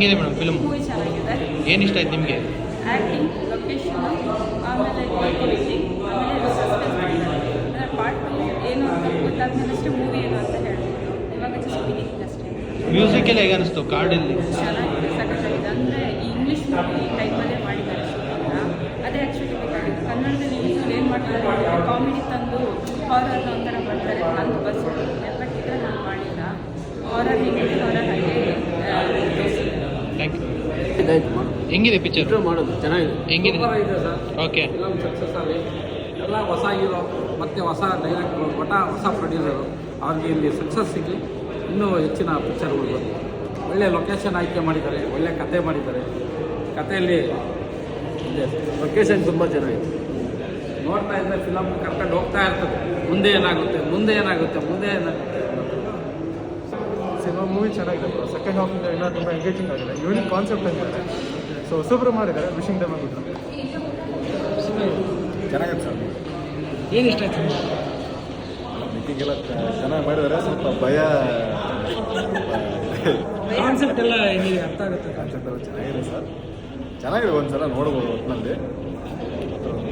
ಹೇಗಿದೆ madam film? Movie ಚೆನ್ನಾಗಿದೆ. ಏನು ಇಷ್ಟ ಆಯ್ತು ನಿಮಗೆ? ಆ್ಯಕ್ಟಿಂಗ್, ಲೊಕೇಶನ್, ಆಮೇಲೆ ಎಡಿಟಿಂಗ್, ಆಮೇಲೆ ಸಸ್ಪೆನ್ಸ್ ಮಾಡಿದ್ದಾರೆ. ಅಂದರೆ ಪಾರ್ಟ್ 2 ಏನು ಅಂತ ಗೊತ್ತಾದ್ಮೇಲೆ ಅಷ್ಟೇ ಮೂವಿ ಏನು ಅಂತ ಹೇಳ್ಬೋದು. ಇವಾಗ ಜಸ್ಟ್ ಬಿಗಿನಿಂಗ್ ಅಷ್ಟೇ. ಮ್ಯೂಸಿಕ್ ಎಲ್ಲ ಹೇಗೆ ಅನಿಸ್ತು ಕಾರ್ಡಲ್ಲಿ? ಚೆನ್ನಾಗಿದೆ, ಸಖತ್ತಾಗಿದೆ. ಅಂದರೆ ಇಂಗ್ಲೀಷ್ ಮೂವಿ ಟೈಮಲ್ಲೇ ಮಾಡಿದ್ದಾರೆ ಶೂಟಿಂಗ್ನ. ಅದೇ ಆ್ಯಕ್ಚುಲಿ ಬೇಕಾಗಿತ್ತು. ಕನ್ನಡದಲ್ಲಿ ಯೂಸ್ವಲ್ ಏನು ಮಾಡ್ತಾರೆ ಅಂದರೆ ಕಾಮಿಡಿ ತಂದು ಹಾರರ್ ಒಂಥರ ಮಾಡ್ತಾರೆ ಅಂತ ಬಸ್ ಬಟ್ ಇದರ ನಾನು ಮಾಡಿಲ್ಲ. ಹಾರರ್ ಹೇಗೆ ಹಾರರ್ ಹಾಗೆ ಥ್ಯಾಂಕ್ ಯು. ಹೆಂಗಿದೆ ಪಿಕ್ಚರ್? ಮಾಡೋದು ಚೆನ್ನಾಗಿದೆ, ಹೆಂಗಿದೆ? ಸೂಪರ್ ಇದೆ ಸರ್. ಓಕೆ. ಫಿಲಮ್ ಸಕ್ಸಸ್ ಆಗಿ ಎಲ್ಲ ಹೊಸ ಹೀರೋ ಮತ್ತು ಹೊಸ ಡೈರೆಕ್ಟ್ರು ಹೊಸ ಪ್ರೊಡ್ಯೂಸರು ಅವ್ರಿಗೆ ಇಲ್ಲಿ ಸಕ್ಸಸ್ ಸಿಗಲಿ, ಇನ್ನೂ ಹೆಚ್ಚಿನ ಪಿಕ್ಚರ್ಗಳು ಬರ್ತದೆ. ಒಳ್ಳೆ ಲೊಕೇಶನ್ ಆಯ್ಕೆ ಮಾಡಿದ್ದಾರೆ, ಒಳ್ಳೆ ಕತೆ ಮಾಡಿದ್ದಾರೆ. ಕಥೆಯಲ್ಲಿ ಇದೆ, ಲೊಕೇಶನ್ ತುಂಬ ಚೆನ್ನಾಗಿದೆ. ನೋಡ್ತಾ ಇದ್ದರೆ ಫಿಲಮ್ ಕರ್ಕೊಂಡು ಹೋಗ್ತಾ ಇರ್ತದೆ, ಮುಂದೆ ಏನಾಗುತ್ತೆ ಮುಂದೆ ಏನಾಗುತ್ತೆ ಮುಂದೆ ಏನಾಗುತ್ತೆ. ಸಿನಿಮಾ ಮೂವಿ ಚೆನ್ನಾಗಿದೆ ಬ್ರೋ. ಸೆಕೆಂಡ್ ಹಾಫ್ ಇನ್ನೂ ತುಂಬ ಎಂಗೇಜಿಂಗ್ ಆಗಿದೆ. ಯೂನಿಕ್ ಕಾನ್ಸೆಪ್ಟ್ ಅಂತಿದೆ. ಸೊ ಸೂಪರ್ ಮಾಡಿದ್ದಾರೆ. ವಿಶಿಂಗ್ ದಮ್ ಆಗಿತ್ತು. ಚೆನ್ನಾಗಿದೆ ಸರ್. ಏನು ಇಷ್ಟ ಆಯ್ತು? ಮೀಟಿಂಗೆಲ್ಲ ಚೆನ್ನಾಗಿ ಮಾಡಿದ್ದಾರೆ. ಸ್ವಲ್ಪ ಭಯ ಕಾನ್ಸೆಪ್ಟ್ ಎಲ್ಲ ಹೆಂಗಿದೆ ಅರ್ಥ ಆಗುತ್ತೆ? ಕಾನ್ಸೆಪ್ಟ್ ಎಲ್ಲ ಚೆನ್ನಾಗಿದೆ ಸರ್. ಚೆನ್ನಾಗಿದೆ, ಒಂದು ಸಲ ನೋಡ್ಬೋದು. ಒಟ್ಟಿನಲ್ಲಿ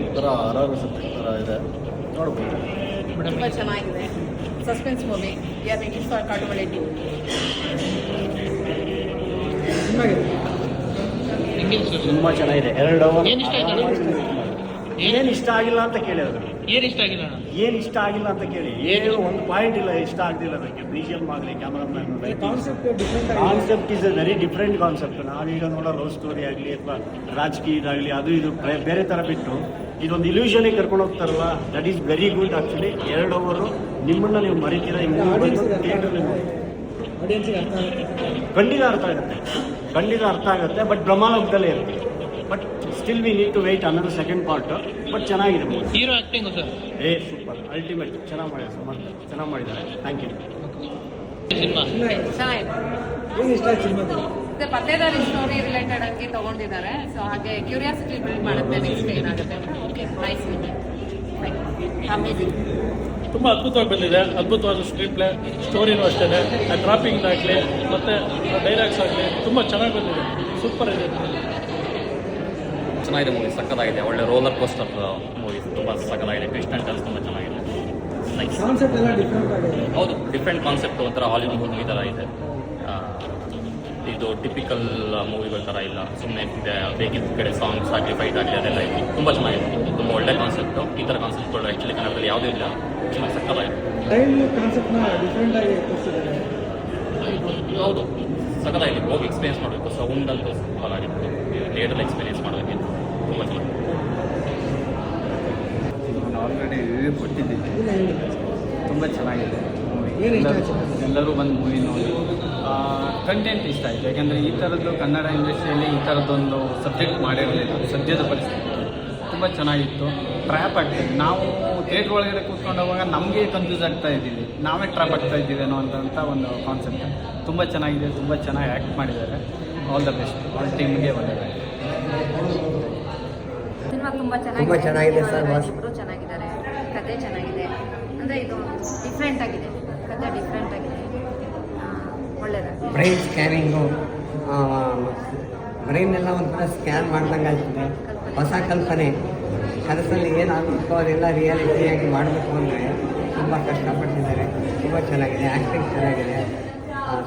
ಒಂಥರ ಆರಾರು ಸಬ್ಜೆಕ್ಟ್ ಥರ ಇದೆ, ನೋಡ್ಬೋದು. ತುಂಬ ಚೆನ್ನಾಗಿದೆ. Suspense movie. We are making for ಕಾಟುಮಲೆಟಿ. ಹೆಂಗಿದೆ ಸರ್? ತುಂಬ ಚೆನ್ನಾಗಿದೆ. 2 ಅವರ್. ಏನು ಇಷ್ಟ ಆಯ್ತು? ಏನು ಇಷ್ಟ ಆಗಿಲ್ಲ ಅಂತ ಕೇಳಿ ಅದ್ರ ಏನು ಇಷ್ಟ ಆಗಿಲ್ಲ ಅಣ್ಣ? ಏನು ಇಷ್ಟ ಆಗಿಲ್ಲ ಅಂತ ಕೇಳಿ. ಏನು ಒಂದು ಪಾಯಿಂಟ್ ಇಲ್ಲ ಇಷ್ಟ ಆಗ್ತಿಲ್ಲ ಅದಕ್ಕೆ. BGM ಆಗಲಿ, cameraman, concept is A very different concept. ನಾವೀಗ ನೋಡೋ ಲವ್ ಸ್ಟೋರಿ ಆಗಲಿ ಅಥವಾ ರಾಜಕೀಯದಾಗಲಿ ಅದು ಇದು ಬೇರೆ ಥರ ಬಿಟ್ಟು ಇದೊಂದು ಇಲ್ಯೂಷನಿಗೆ ಕರ್ಕೊಂಡು ಹೋಗ್ತಾರಲ್ಲ, that is very good actually. 2 ಅವರು ನಿಮ್ಮನ್ನು ನೀವು ಮರಿತೀರ. ಥಿಯೇಟ್ರಲ್ಲಿ ಖಂಡಿತ ಅರ್ಥ ಆಗುತ್ತೆ. ಬಟ್ ಬ್ರಹ್ಮಾಲೋಕದಲ್ಲೇ ಇರುತ್ತೆ. But still we need to wait ಅನ್ನೋದು ಸೆಕೆಂಡ್ ಪಾರ್ಟ್. ಬಟ್ ಚೆನ್ನಾಗಿದೆ movie. Hero acting sir? Super, ultimate. ಚೆನ್ನಾಗಿ ಮಾಡಿದ್ದಾರೆ. Thank you. ಸಿನಿಮಾ ಚೆನ್ನಾಗಿದೆ. ಇದು ಪತ್ತೇದಾರಿ ಸ್ಟೋರಿ ರಿಲೇಟೆಡ್ ಆಗಿ ತಗೊಂಡಿದ್ದಾರೆ. ಸೊ ಹಾಗೆ ಕ್ಯೂರಿಯಾಸಿಟಿ ಬಿಲ್ಡ್ ಮಾಡುತ್ತೆ ನೆಕ್ಸ್ಟ್ ಏನಾಗುತ್ತೆ. Okay, nice movie. ಅಮೇಜಿಂಗ್. ತುಂಬ ಅದ್ಭುತವಾಗಿ ಬಂದಿದೆ. ಅದ್ಭುತವಾದ ಸ್ಕ್ರೀನ್ ಪ್ಲೇ, ಸ್ಟೋರಿನೂ ಅಷ್ಟೇ, ಡ್ರಾಪಿಂಗ್ ಆಗಲಿ ಮತ್ತು ಡೈಲಾಗ್ಸ್ ಆಗಲಿ ತುಂಬ ಚೆನ್ನಾಗಿ ಬಂದಿದೆ. ಸೂಪರ್ ಇದೆ, ಚೆನ್ನಾಗಿದೆ ಮೂವಿ. ಸಕ್ಕತ್ತಾಗಿದೆ. ಒಳ್ಳೆ ರೋಲರ್ ಕೋಸ್ಟರ್ ಮೂವಿ. ತುಂಬ ಸಕ್ಕತ್ತಾಗಿದೆ. ಟ್ವಿಸ್ಟ್ ಆ್ಯಂಡ್ ಟರ್ನ್ಸ್ ತುಂಬ ಚೆನ್ನಾಗಿದೆ. ನೈಸ್. ಹೌದು, ಡಿಫ್ರೆಂಟ್ ಕಾನ್ಸೆಪ್ಟ್. ಒಂಥರ ಹಾಲಿವುಡ್ ಮೂವಿ ಥರ ಇದೆ. ಇದು ಟಿಪಿಕಲ್ ಮೂವಿಗಳ ಥರ ಇಲ್ಲ. ಸುಮ್ಮನೆ ಬೇಕಿದ್ದ ಕಡೆ ಸಾಂಗ್ಸ್ ಆಗಲಿ, ಫೈಟ್ ಆಗಲಿ ಅದೆಲ್ಲ ಇದೆ. ತುಂಬ ಚೆನ್ನಾಗಿದೆ. ತುಂಬ ಒಳ್ಳೆ ಕಾನ್ಸೆಪ್ಟು. ಈ ಥರ ಕಾನ್ಸೆಪ್ಟ್ಗಳು ಆ್ಯಕ್ಚುಲಿ ಕನ್ನಡದಲ್ಲಿ ಯಾವುದೂ ಇಲ್ಲ. ಚೆನ್ನಾಗಿ ಸಕ್ಕತ್ತಾಗಿದೆ. ಹೌದು, ಸಕ್ಕತ್ತಾಗಿದೆ. ಹೋಗಿ ಎಕ್ಸ್ಪೀರಿಯನ್ಸ್ ಮಾಡಬೇಕು. ಸೌಂಡ್ ಅಂತೂ ಸೂಪರ್ ಆಗಿತ್ತು. ಥಿಯೇಟರ್ ಎಕ್ಸ್ಪೀರಿಯನ್ಸ್ ಮಾಡೋದಕ್ಕೆ ತುಂಬ ಚೆನ್ನಾಗಿ. ನಾನು ಆಲ್ರೆಡಿ ರಿವ್ಯೂ ಕೊಟ್ಟಿದ್ದೀನಿ. ತುಂಬ ಚೆನ್ನಾಗಿದೆ ಮೂವಿ. ಎಲ್ಲರೂ ಬಂದು ಮೂವಿ ನೋಡಿ. ಕಂಟೆಂಟ್ ಇಷ್ಟ ಆಯಿತು. ಯಾಕೆಂದರೆ ಈ ಥರದ್ದು ಕನ್ನಡ ಇಂಡಸ್ಟ್ರಿಯಲ್ಲಿ ಈ ಥರದ್ದೊಂದು ಸಬ್ಜೆಕ್ಟ್ ಮಾಡಿರಲಿಲ್ಲ ಸದ್ಯದ ಪರಿಸ್ಥಿತಿ. ತುಂಬ ಚೆನ್ನಾಗಿತ್ತು. ಟ್ರ್ಯಾಪ್ ಆಗ್ತಾಯಿದೆ. ನಾವು ಥಿಯೇಟ್ರ್ ಒಳಗಡೆ ಕೂತ್ಕೊಂಡೋವಾಗ ನಮಗೆ ಕನ್ಫ್ಯೂಸ್ ಆಗ್ತಾ ಇದ್ದೀವಿ, ನಾವೇ ಟ್ರ್ಯಾಪ್ ಆಗ್ತಾ ಇದ್ದೀವೇನೋ ಅಂತ ಒಂದು ಕಾನ್ಸೆಪ್ಟ್. ತುಂಬ ಚೆನ್ನಾಗಿದೆ. ತುಂಬ ಚೆನ್ನಾಗಿ ಆ್ಯಕ್ಟ್ ಮಾಡಿದ್ದಾರೆ. All the best. ಆಲ್ ಟೀಮ್ಗೆ ಒಳ್ಳೆಯದಾಗಿದೆ. ಸಿನಿಮಾ ತುಂಬ ಚೆನ್ನಾಗಿದೆ ಸರ್. ಇಬ್ಬರು ಚೆನ್ನಾಗಿದ್ದಾರೆ. ಕತೆ ಚೆನ್ನಾಗಿದೆ. ಅಂದರೆ ಇದು ಡಿಫ್ರೆಂಟ್ ಆಗಿದೆ. ಕತೆ ಡಿಫ್ರೆಂಟ್ ಆಗಿದೆ. ಒಳ್ಳೆಯದಾಗಿದೆ. ಬ್ರೈನ್ ಸ್ಕ್ಯಾನಿಂಗು, ಬ್ರೈನೆಲ್ಲ ಒಂಥರ ಸ್ಕ್ಯಾನ್ ಮಾಡ್ದಂಗೆ ಆಗ್ತದೆ. ಹೊಸ ಕಲ್ಪನೆ. ಕನಸಲ್ಲಿ ಏನಾಗಬೇಕು ಅದೆಲ್ಲ ರಿಯಾಲಿಟಿಯಾಗಿ ಮಾಡಬೇಕು ಅಂದರೆ ತುಂಬ ಕಷ್ಟಪಟ್ಟಿದ್ದಾರೆ. ತುಂಬ ಚೆನ್ನಾಗಿದೆ. ಆ್ಯಕ್ಟಿಂಗ್ ಚೆನ್ನಾಗಿದೆ.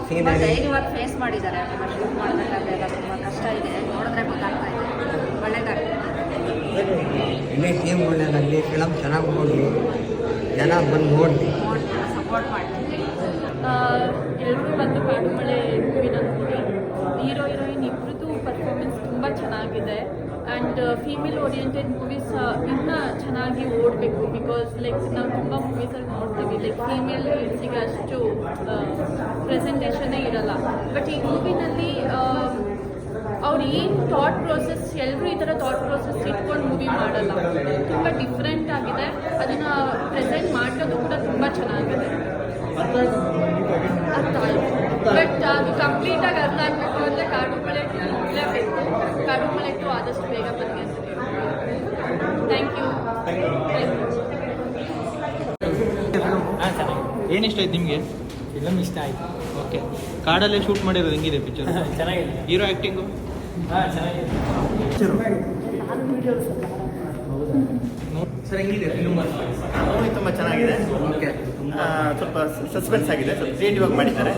ಸೀನರಿ ಧೈರ್ಯವಾಗಿ ಫೇಸ್ ಮಾಡಿದ್ದಾರೆ. ಶೂಟ್ ಮಾಡಬೇಕಾದ್ರೆ ತುಂಬ ಕಷ್ಟ ಇದೆ. ನೋಡಿದ್ರೆ ಗೊತ್ತಾಗ್ತಾ ಇದೆ. ಒಳ್ಳೆಯದಾಗ್ತದೆ. ಇಡೀ ಟೀಮ್ ಒಳ್ಳೆಯದಾಗಲಿ. ಫಿಲಮ್ ಚೆನ್ನಾಗಿ ಹೋಗಲಿ, ಜನ ಬಂದು ನೋಡಿ ಸಪೋರ್ಟ್ ಮಾಡ್ತೀನಿ. ಎಲ್ಲರೂ ಬಂದು ಕಾಡುಮಳೆ ಮೂವಿನ ನೋಡಿ. ಹೀರೋ ಹೀರೋಯಿನ್ ಇಬ್ಬರದ್ದು ಪರ್ಫಾರ್ಮೆನ್ಸ್ ತುಂಬ ಚೆನ್ನಾಗಿದೆ. ಆ್ಯಂಡ್ ಫೀಮೇಲ್ ಓರಿಯೆಂಟೆಡ್ ಮೂವೀಸ್ ಇನ್ನೂ ಚೆನ್ನಾಗಿ ಓಡಬೇಕು. ಬಿಕಾಸ್ ಲೈಕ್ ನಾವು ತುಂಬ ಮೂವೀಸಲ್ಲಿ ನೋಡ್ತೀವಿ ಲೈಕ್ ಫೀಮೇಲ್ ಲೀಡ್ಸಿಗೆ ಅಷ್ಟು ಪ್ರೆಸೆಂಟೇಷನ್ನೇ ಇರಲ್ಲ. ಬಟ್ ಈ ಮೂವಿನಲ್ಲಿ ಅವ್ರು ಏನು ಥಾಟ್ ಪ್ರೋಸೆಸ್, ಎಲ್ಲರೂ ಈ ಥರ ಥಾಟ್ ಪ್ರೋಸೆಸ್ ಇಟ್ಕೊಂಡು ಮೂವಿ ಮಾಡಲ್ಲ. ತುಂಬ ಡಿಫ್ರೆಂಟ್ ಆಗಿದೆ. ಅದನ್ನು ಪ್ರೆಸೆಂಟ್ ಮಾಡೋದು ಕೂಡ ತುಂಬ ಚೆನ್ನಾಗಿದೆ. ಅರ್ಥ ಆಯಿತು. ಬಟ್ ಅದು ಕಂಪ್ಲೀಟಾಗಿ ಅರ್ಥ ಆಗಬೇಕು ಅಂದರೆ ಕಾಡುಮಳೆ ಇರಲೇಬೇಕು. ಕಾಡುಮಳೆ ಆದಷ್ಟು ಬೇಗ ಬನ್ನಿ ಅಂತ ಹೇಳ್ತೀನಿ. Thank you. ಏನು ಇಷ್ಟ ಆಯ್ತು ನಿಮಗೆ? ಫಿಲಮ್ ಇಷ್ಟ ಆಯಿತು. ಓಕೆ. ಕಾಡಲ್ಲೇ ಶೂಟ್ ಮಾಡಿರೋದು ಹೆಂಗಿದೆ ಪಿಕ್ಚರ್? ಚೆನ್ನಾಗಿದೆ. Hero acting? ಹಾಂ ಚೆನ್ನಾಗಿದೆ. ಸರ್ ಹೆಂಗಿದೆ ಫಿಲ್ಮ್? ಮೂವಿ ತುಂಬ ಚೆನ್ನಾಗಿದೆ. ಓಕೆ. ಸ್ವಲ್ಪ ಸಸ್ಪೆನ್ಸ್ ಆಗಿದೆ, ಸ್ವಲ್ಪ ಕ್ರಿಯೇಟಿವ್ ಆಗಿ ಮಾಡಿದ್ದಾರೆ.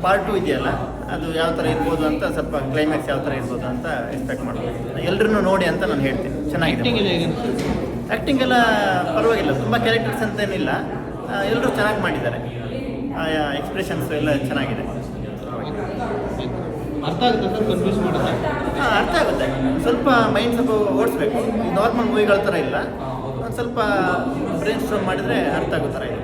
ಪಾರ್ಟ್ 2 ಇದೆಯಲ್ಲ, ಅದು ಯಾವ ಥರ ಇರ್ಬೋದು ಅಂತ, ಸ್ವಲ್ಪ ಕ್ಲೈಮ್ಯಾಕ್ಸ್ ಯಾವ ಥರ ಇರ್ಬೋದು ಅಂತ ಎಕ್ಸ್ಪೆಕ್ಟ್ ಮಾಡ್ಬೋದು. ಎಲ್ಲರನ್ನೂ ನೋಡಿ ಅಂತ ನಾನು ಹೇಳ್ತೀನಿ. ಆ್ಯಕ್ಟಿಂಗ್ ಎಲ್ಲ ಚೆನ್ನಾಗಿದೆ. ಹೇಗೆ? ಆ್ಯಕ್ಟಿಂಗ್ ಎಲ್ಲ ಪರವಾಗಿಲ್ಲ, ತುಂಬ ಕ್ಯಾರೆಕ್ಟರ್ಸ್ ಅಂತೇನಿಲ್ಲ, ಎಲ್ಲರೂ ಚೆನ್ನಾಗಿ ಮಾಡಿದ್ದಾರೆ. ಎಕ್ಸ್ಪ್ರೆಷನ್ಸ್ ಎಲ್ಲ ಚೆನ್ನಾಗಿದೆ. ಅರ್ಥ ಆಗುತ್ತೆ ಸರ್? ಕನ್ಫ್ಯೂಸ್ ಮಾಡುತ್ತೆ? ಹಾಂ, ಅರ್ಥ ಆಗುತ್ತೆ. ಸ್ವಲ್ಪ ಮೈಂಡ್ ಸ್ವಲ್ಪ ಓಡಿಸ್ಬೇಕು. ನಾರ್ಮಲ್ ಮೂವಿಗಳ ಥರ ಇಲ್ಲ, ಒಂದು ಸ್ವಲ್ಪ ಬ್ರೈನ್ ಸ್ಟ್ರೋಮ್ ಮಾಡಿದರೆ ಅರ್ಥ ಆಗೋ ಥರ ಇದೆ.